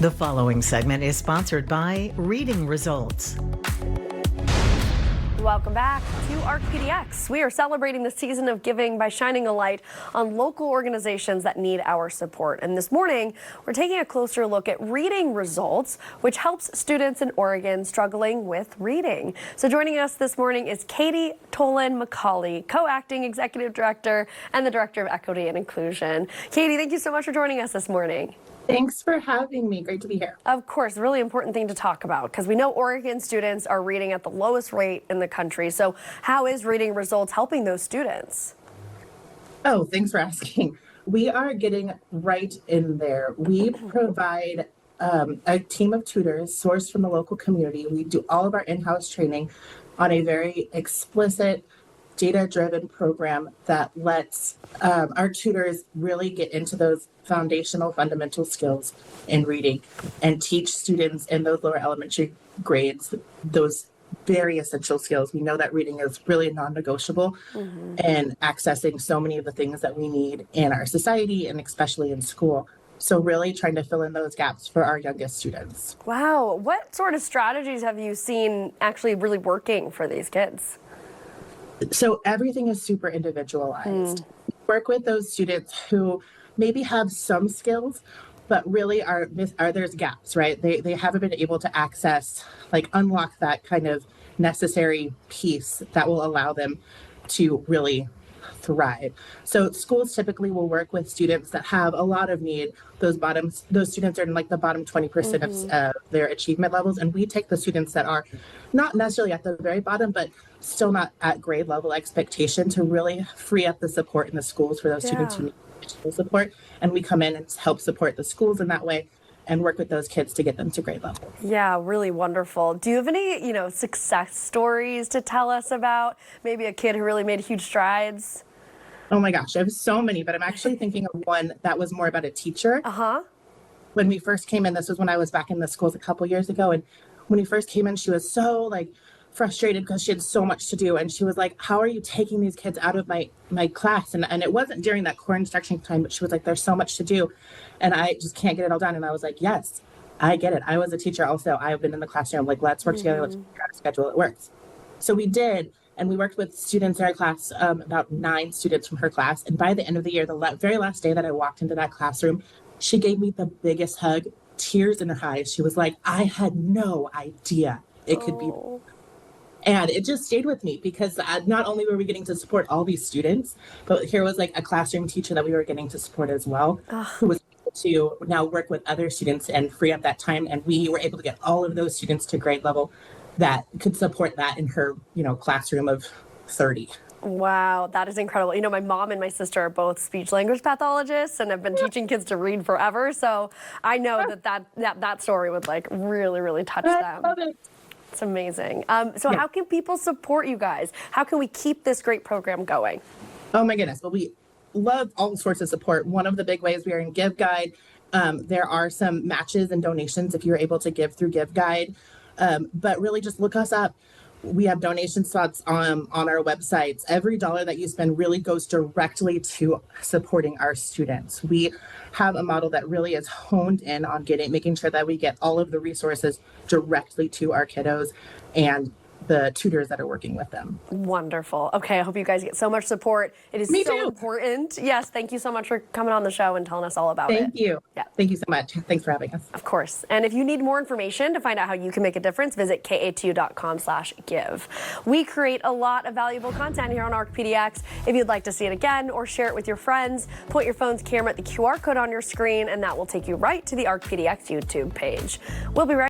The following segment is sponsored by Reading Results. Welcome back to ARC PDX. We are celebrating the season of giving by shining a light on local organizations that need our support. And this morning, we're taking a closer look at Reading Results, which helps students in Oregon struggling with reading. So joining us this morning is Cady Tolon Macaulay, co-acting executive director and the director of equity and inclusion. Cady, thank you so much for joining us this morning. Thanks for having me. Great to be here. Of course, really important thing to talk about because we know Oregon students are reading at the lowest rate in the country. So how is Reading Results helping those students? Oh, thanks for asking. We are getting right in there. We provide a team of tutors sourced from the local community. We do all of our in-house training on a very explicit, data-driven program that lets our tutors really get into those foundational fundamental skills in reading and teach students in those lower elementary grades those very essential skills. We know that reading is really non-negotiable and accessing so many of the things that we need in our society and especially in school. So really trying to fill in those gaps for our youngest students. Wow. What sort of strategies have you seen actually really working for these kids? So everything is super individualized. Work with those students who maybe have some skills, but really there's gaps, right? They haven't been able to access, unlock that kind of necessary piece that will allow them to really thrive. So schools typically will work with students that have a lot of need. Those students are in the bottom 20% of their achievement levels. And we take the students that are not necessarily at the very bottom, but still not at grade level expectation to really free up the support in the schools for those students who need additional support. And we come in and help support the schools in that way and work with those kids to get them to grade level. Yeah, really wonderful. Do you have any, success stories to tell us about? Maybe a kid who really made huge strides? Oh my gosh, I have so many, but I'm actually thinking of one that was more about a teacher. When we first came in, this was when I was back in the schools a couple years ago. And when we first came in, she was so frustrated because she had so much to do. And she was like, how are you taking these kids out of my class? And it wasn't during that core instruction time, but she was like, there's so much to do. And I just can't get it all done. And I was like, yes, I get it. I was a teacher also. I've been in the classroom. Let's work together. Let's figure out a schedule that works. So we did. And we worked with students in our class, about 9 students from her class. And by the end of the year, the very last day that I walked into that classroom, she gave me the biggest hug, tears in her eyes. She was like, I had no idea it could be. And it just stayed with me because not only were we getting to support all these students, but here was a classroom teacher that we were getting to support as well, who was able to now work with other students and free up that time. And we were able to get all of those students to grade level that could support that in her, classroom of 30. Wow, that is incredible. My mom and my sister are both speech language pathologists and have been teaching kids to read forever. So I know that story would really, really touch them. I love it. It's amazing. So how can people support you guys? How can we keep this great program going? Oh my goodness. Well, we love all sorts of support. One of the big ways we are in Give Guide. There are some matches and donations if you're able to give through Give Guide. But really just look us up. We have donation spots on our websites. Every dollar that you spend really goes directly to supporting our students. We have a model that really is honed in on making sure that we get all of the resources directly to our kiddos and the tutors that are working with them. Wonderful. Okay, I hope you guys get so much support. It is so important. Yes, thank you so much for coming on the show and telling us all about it. Thank you. Yeah. Thank you so much. Thanks for having us. Of course. And if you need more information to find out how you can make a difference, visit KATU.com/give. We create a lot of valuable content here on ARC PDX. If you'd like to see it again or share it with your friends, point your phone's camera at the QR code on your screen and that will take you right to the ARC PDX YouTube page. We'll be right